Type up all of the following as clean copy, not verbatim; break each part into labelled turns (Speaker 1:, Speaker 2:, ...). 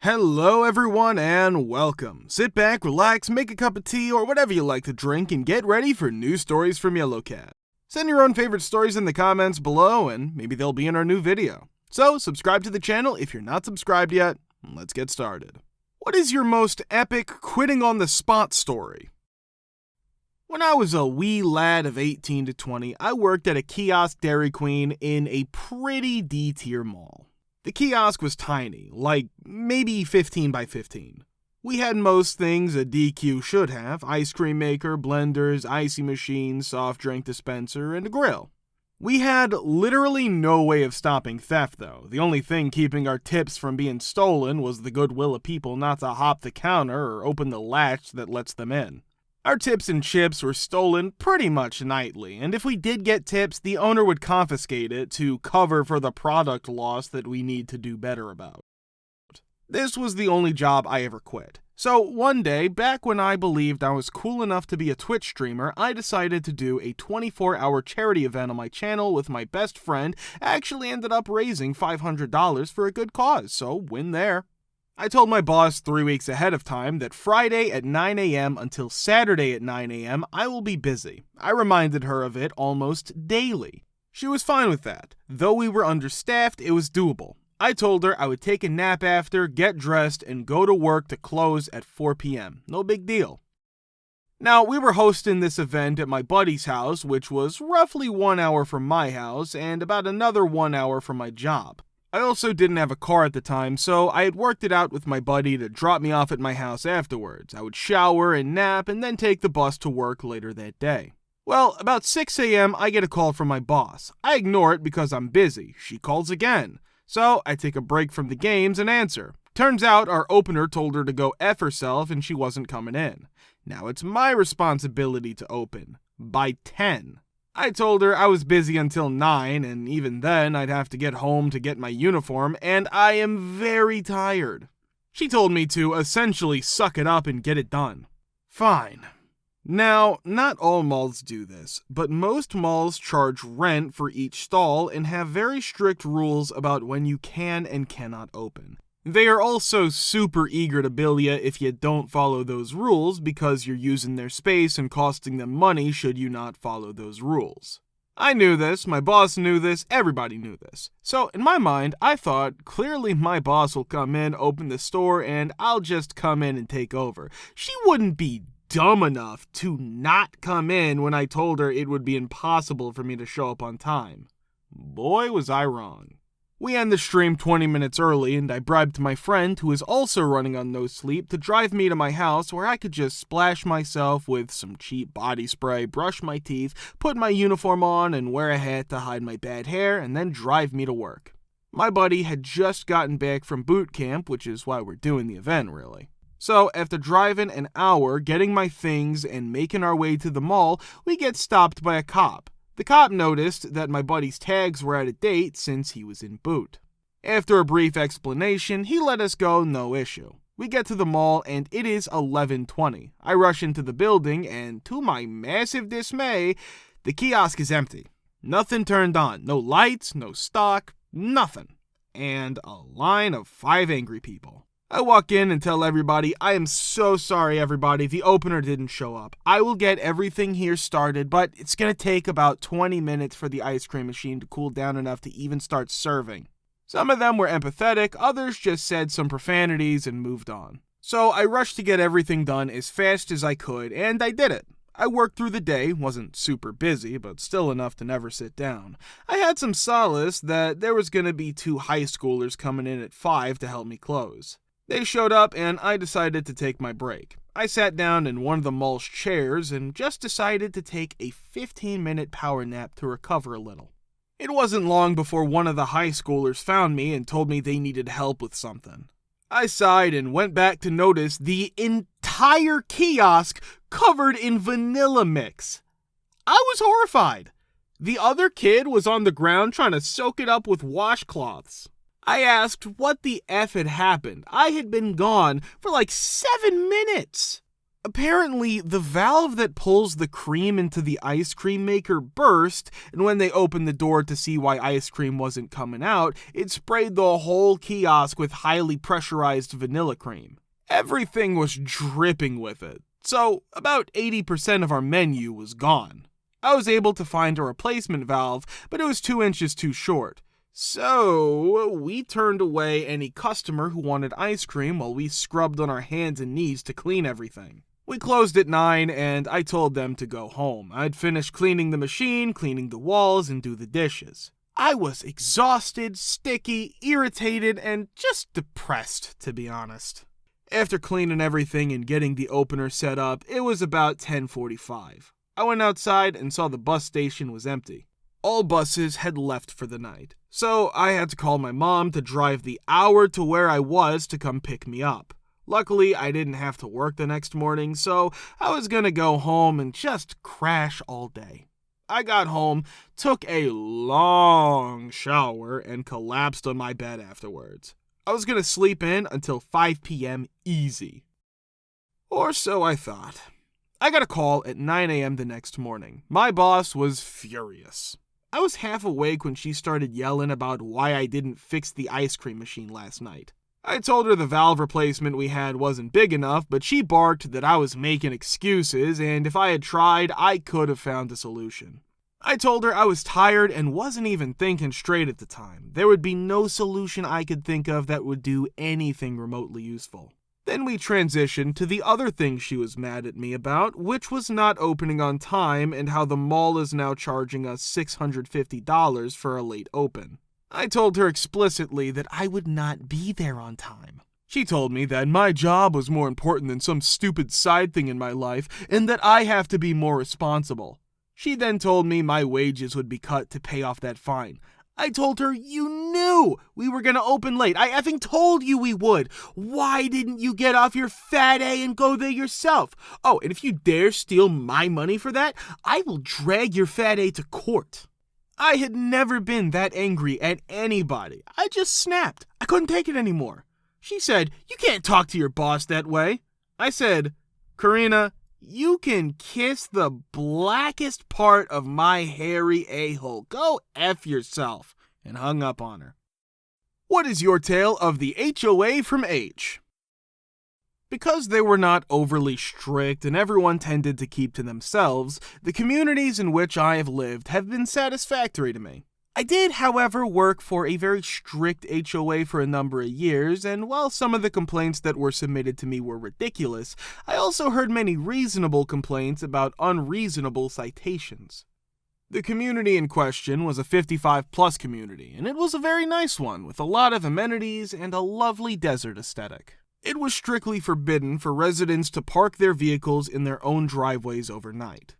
Speaker 1: Hello everyone and welcome. Sit back, relax, make a cup of tea or whatever you like to drink and get ready for new stories from Yellowcat. Send your own favorite stories in the comments below and maybe they'll be in our new video. So subscribe to the channel if you're not subscribed yet. Let's get started. What is your most epic quitting on the spot story? When I was a wee lad of 18 to 20, I worked at a kiosk Dairy Queen in a pretty D-tier mall. The kiosk was tiny, like maybe 15 by 15. We had most things a DQ should have: ice cream maker, blenders, icy machine, soft drink dispenser, and a grill. We had literally no way of stopping theft though. The only thing keeping our tips from being stolen was the goodwill of people not to hop the counter or open the latch that lets them in. Our tips and chips were stolen pretty much nightly, and if we did get tips, the owner would confiscate it to cover for the product loss that we need to do better about. This was the only job I ever quit. So one day, back when I believed I was cool enough to be a Twitch streamer, I decided to do a 24-hour charity event on my channel with my best friend. Actually ended up raising $500 for a good cause, so win there. I told my boss 3 weeks ahead of time that Friday at 9 a.m. until Saturday at 9 a.m. I will be busy. I reminded her of it almost daily. She was fine with that. Though we were understaffed, it was doable. I told her I would take a nap after, get dressed, and go to work to close at 4 p.m. No big deal. Now, we were hosting this event at my buddy's house, which was roughly 1 hour from my house and about another 1 hour from my job. I also didn't have a car at the time, so I had worked it out with my buddy to drop me off at my house afterwards. I would shower and nap and then take the bus to work later that day. Well, about 6 a.m. I get a call from my boss. I ignore it because I'm busy. She calls again. So I take a break from the games and answer. Turns out our opener told her to go F herself and she wasn't coming in. Now it's my responsibility to open. By 10. I told her I was busy until 9, and even then I'd have to get home to get my uniform, and I am very tired. She told me to essentially suck it up and get it done. Fine. Now, not all malls do this, but most malls charge rent for each stall and have very strict rules about when you can and cannot open. They are also super eager to bill you if you don't follow those rules because you're using their space and costing them money should you not follow those rules. I knew this, my boss knew this, everybody knew this. So in my mind, I thought, clearly my boss will come in, open the store, and I'll just come in and take over. She wouldn't be dumb enough to not come in when I told her it would be impossible for me to show up on time. Boy, was I wrong. We end the stream 20 minutes early, and I bribed my friend, who is also running on no sleep, to drive me to my house where I could just splash myself with some cheap body spray, brush my teeth, put my uniform on, and wear a hat to hide my bad hair, and then drive me to work. My buddy had just gotten back from boot camp, which is why we're doing the event, really. So, after driving an hour, getting my things, and making our way to the mall, we get stopped by a cop. The cop noticed that my buddy's tags were out of date since he was in boot. After a brief explanation, he let us go, no issue. We get to the mall and it is 11:20. I rush into the building and, to my massive dismay, the kiosk is empty. Nothing turned on. No lights, no stock, nothing. And a line of 5 angry people. I walk in and tell everybody, I am so sorry everybody, the opener didn't show up. I will get everything here started, but it's going to take about 20 minutes for the ice cream machine to cool down enough to even start serving. Some of them were empathetic, others just said some profanities and moved on. So I rushed to get everything done as fast as I could, and I did it. I worked through the day, wasn't super busy, but still enough to never sit down. I had some solace that there was going to be 2 high schoolers coming in at 5 to help me close. They showed up and I decided to take my break. I sat down in one of the mall's chairs and just decided to take a 15-minute power nap to recover a little. It wasn't long before one of the high schoolers found me and told me they needed help with something. I sighed and went back to notice the entire kiosk covered in vanilla mix. I was horrified. The other kid was on the ground trying to soak it up with washcloths. I asked what the F had happened. I had been gone for like 7 minutes. Apparently, the valve that pulls the cream into the ice cream maker burst, and when they opened the door to see why ice cream wasn't coming out, it sprayed the whole kiosk with highly pressurized vanilla cream. Everything was dripping with it, so about 80% of our menu was gone. I was able to find a replacement valve, but it was 2 inches too short. So, we turned away any customer who wanted ice cream while we scrubbed on our hands and knees to clean everything. We closed at 9 and I told them to go home. I'd finish cleaning the machine, cleaning the walls, and do the dishes. I was exhausted, sticky, irritated, and just depressed, to be honest. After cleaning everything and getting the opener set up, it was about 10:45. I went outside and saw the bus station was empty. All buses had left for the night, so I had to call my mom to drive the hour to where I was to come pick me up. Luckily, I didn't have to work the next morning, so I was gonna go home and just crash all day. I got home, took a long shower, and collapsed on my bed afterwards. I was gonna sleep in until 5 p.m. easy. Or so I thought. I got a call at 9 a.m. the next morning. My boss was furious. I was half awake when she started yelling about why I didn't fix the ice cream machine last night. I told her the valve replacement we had wasn't big enough, but she barked that I was making excuses, and if I had tried, I could have found a solution. I told her I was tired and wasn't even thinking straight at the time. There would be no solution I could think of that would do anything remotely useful. Then we transitioned to the other thing she was mad at me about, which was not opening on time and how the mall is now charging us $650 for a late open. I told her explicitly that I would not be there on time. She told me that my job was more important than some stupid side thing in my life and that I have to be more responsible. She then told me my wages would be cut to pay off that fine. I told her, you knew we were going to open late. I effing told you we would. Why didn't you get off your fat A and go there yourself? Oh, and if you dare steal my money for that, I will drag your fat A to court. I had never been that angry at anybody. I just snapped. I couldn't take it anymore. She said, you can't talk to your boss that way. I said, Karina, you can kiss the blackest part of my hairy a-hole. Go F yourself. And hung up on her. What is your tale of the HOA from H? Because they were not overly strict and everyone tended to keep to themselves, the communities in which I have lived have been satisfactory to me. I did, however, work for a very strict HOA for a number of years, and while some of the complaints that were submitted to me were ridiculous, I also heard many reasonable complaints about unreasonable citations. The community in question was a 55-plus community, and it was a very nice one with a lot of amenities and a lovely desert aesthetic. It was strictly forbidden for residents to park their vehicles in their own driveways overnight.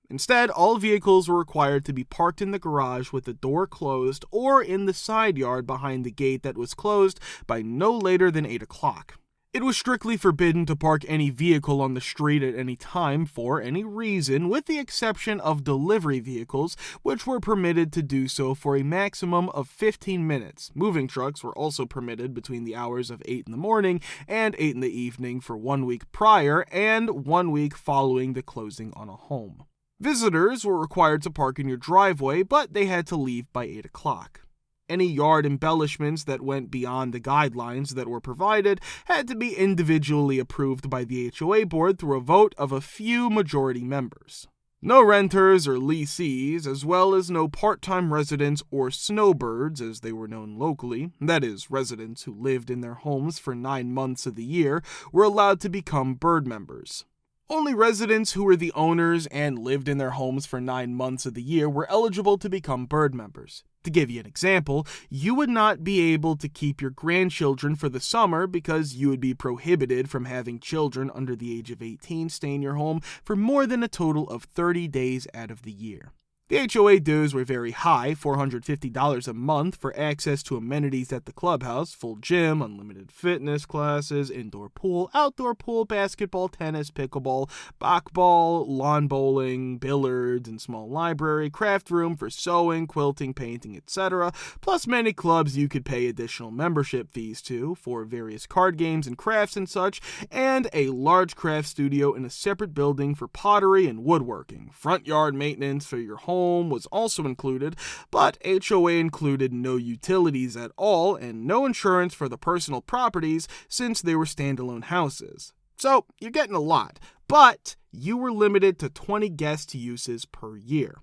Speaker 1: Instead, all vehicles were required to be parked in the garage with the door closed or in the side yard behind the gate that was closed by no later than 8 o'clock. It was strictly forbidden to park any vehicle on the street at any time for any reason, with the exception of delivery vehicles, which were permitted to do so for a maximum of 15 minutes. Moving trucks were also permitted between the hours of 8 in the morning and 8 in the evening for 1 week prior and 1 week following the closing on a home. Visitors were required to park in your driveway, but they had to leave by 8 o'clock. Any yard embellishments that went beyond the guidelines that were provided had to be individually approved by the HOA board through a vote of a few majority members. No renters or leasees, as well as no part-time residents or snowbirds, as they were known locally, that is, residents who lived in their homes for 9 months of the year, were allowed to become bird members. Only residents who were the owners and lived in their homes for 9 months of the year were eligible to become bird members. To give you an example, you would not be able to keep your grandchildren for the summer because you would be prohibited from having children under the age of 18 stay in your home for more than a total of 30 days out of the year. The HOA dues were very high, $450 a month for access to amenities at the clubhouse, full gym, unlimited fitness classes, indoor pool, outdoor pool, basketball, tennis, pickleball, bocce, lawn bowling, billiards, and small library, craft room for sewing, quilting, painting, etc., plus many clubs you could pay additional membership fees to for various card games and crafts and such, and a large craft studio in a separate building for pottery and woodworking. Front yard maintenance for your home was also included, but HOA included no utilities at all and no insurance for the personal properties since they were standalone houses. So you're getting a lot, but you were limited to 20 guest uses per year.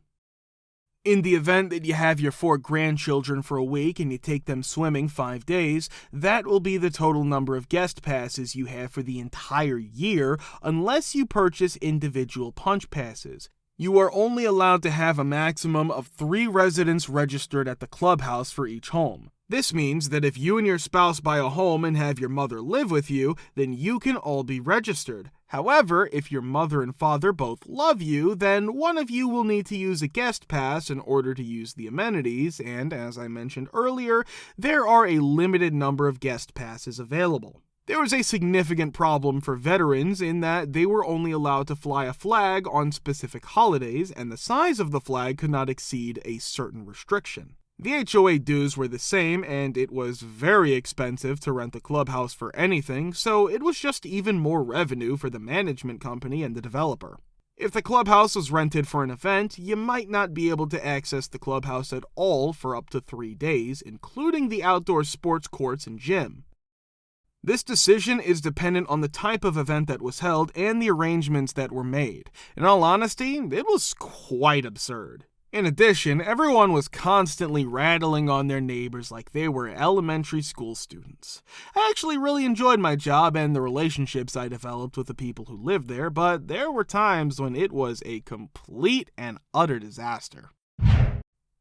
Speaker 1: In the event that you have your 4 grandchildren for a week and you take them swimming 5 days, that will be the total number of guest passes you have for the entire year unless you purchase individual punch passes. You are only allowed to have a maximum of 3 residents registered at the clubhouse for each home. This means that if you and your spouse buy a home and have your mother live with you, then you can all be registered. However, if your mother and father both love you, then one of you will need to use a guest pass in order to use the amenities, and as I mentioned earlier, there are a limited number of guest passes available. There was a significant problem for veterans in that they were only allowed to fly a flag on specific holidays, and the size of the flag could not exceed a certain restriction. The HOA dues were the same, and it was very expensive to rent the clubhouse for anything, so it was just even more revenue for the management company and the developer. If the clubhouse was rented for an event, you might not be able to access the clubhouse at all for up to 3 days, including the outdoor sports courts and gym. This decision is dependent on the type of event that was held and the arrangements that were made. In all honesty, it was quite absurd. In addition, everyone was constantly rattling on their neighbors like they were elementary school students. I actually really enjoyed my job and the relationships I developed with the people who lived there, but there were times when it was a complete and utter disaster.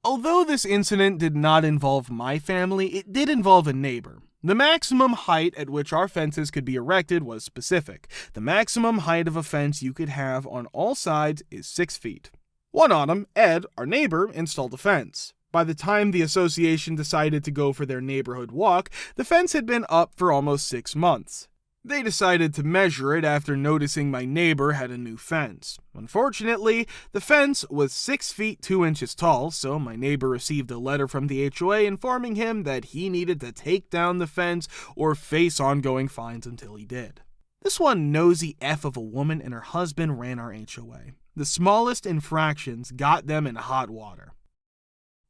Speaker 1: Although this incident did not involve my family, it did involve a neighbor. The maximum height at which our fences could be erected was specific. The maximum height of a fence you could have on all sides is 6 feet. One autumn, Ed, our neighbor, installed a fence. By the time the association decided to go for their neighborhood walk, the fence had been up for almost 6 months. They decided to measure it after noticing my neighbor had a new fence. Unfortunately, the fence was 6 feet 2 inches tall, so my neighbor received a letter from the HOA informing him that he needed to take down the fence or face ongoing fines until he did. This one nosy F of a woman and her husband ran our HOA. The smallest infractions got them in hot water.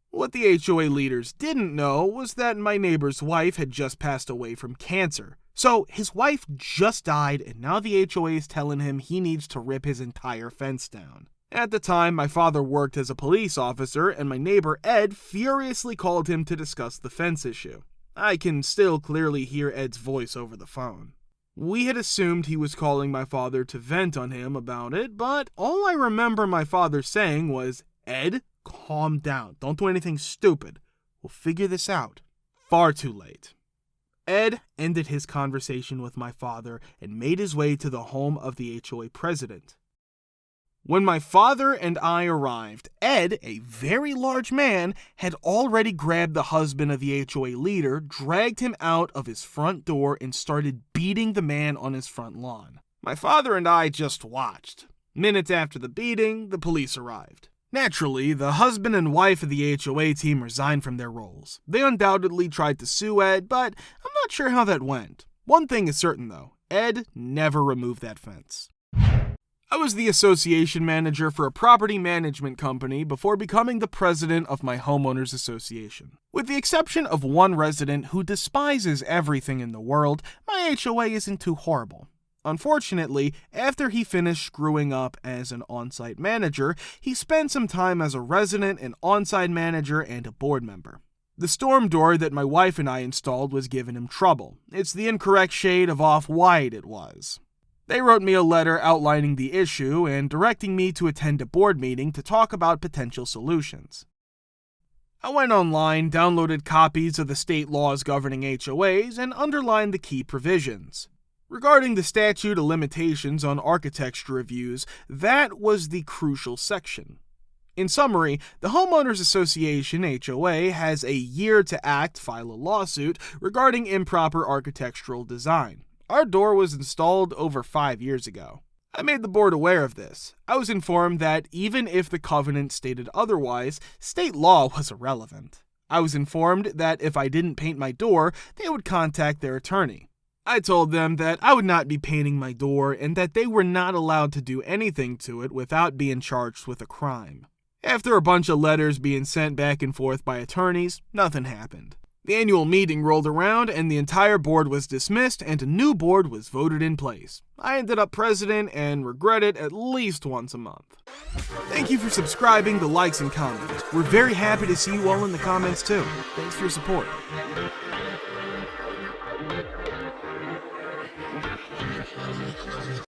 Speaker 1: What the HOA leaders didn't know was that my neighbor's wife had just passed away from cancer. So his wife just died, and now the HOA is telling him he needs to rip his entire fence down. At the time, my father worked as a police officer, and my neighbor Ed furiously called him to discuss the fence issue. I can still clearly hear Ed's voice over the phone. We had assumed he was calling my father to vent on him about it, but all I remember my father saying was, "Ed, calm down. Don't do anything stupid. We'll figure this out." Far too late. Ed ended his conversation with my father and made his way to the home of the HOA president. When my father and I arrived, Ed, a very large man, had already grabbed the husband of the HOA leader, dragged him out of his front door, and started beating the man on his front lawn. My father and I just watched. Minutes after the beating, the police arrived. Naturally, the husband and wife of the HOA team resigned from their roles. They undoubtedly tried to sue Ed, but I'm not sure how that went. One thing is certain though, Ed never removed that fence. I was the association manager for a property management company before becoming the president of my homeowners association. With the exception of one resident who despises everything in the world, my HOA isn't too horrible. Unfortunately, after he finished screwing up as an on-site manager, he spent some time as a resident, an on-site manager, and a board member. The storm door that my wife and I installed was giving him trouble. It's the incorrect shade of off-white it was. They wrote me a letter outlining the issue and directing me to attend a board meeting to talk about potential solutions. I went online, downloaded copies of the state laws governing HOAs, and underlined the key provisions. Regarding the statute of limitations on architecture reviews, that was the crucial section. In summary, the Homeowners Association (HOA) has a year to act, file a lawsuit regarding improper architectural design. Our door was installed over 5 years ago. I made the board aware of this. I was informed that even if the covenant stated otherwise, state law was irrelevant. I was informed that if I didn't paint my door, they would contact their attorney. I told them that I would not be painting my door and that they were not allowed to do anything to it without being charged with a crime. After a bunch of letters being sent back and forth by attorneys, nothing happened. The annual meeting rolled around and the entire board was dismissed and a new board was voted in place. I ended up president and regret it at least once a month. Thank you for subscribing, the likes, and comments. We're very happy to see you all in the comments too. Thanks for your support.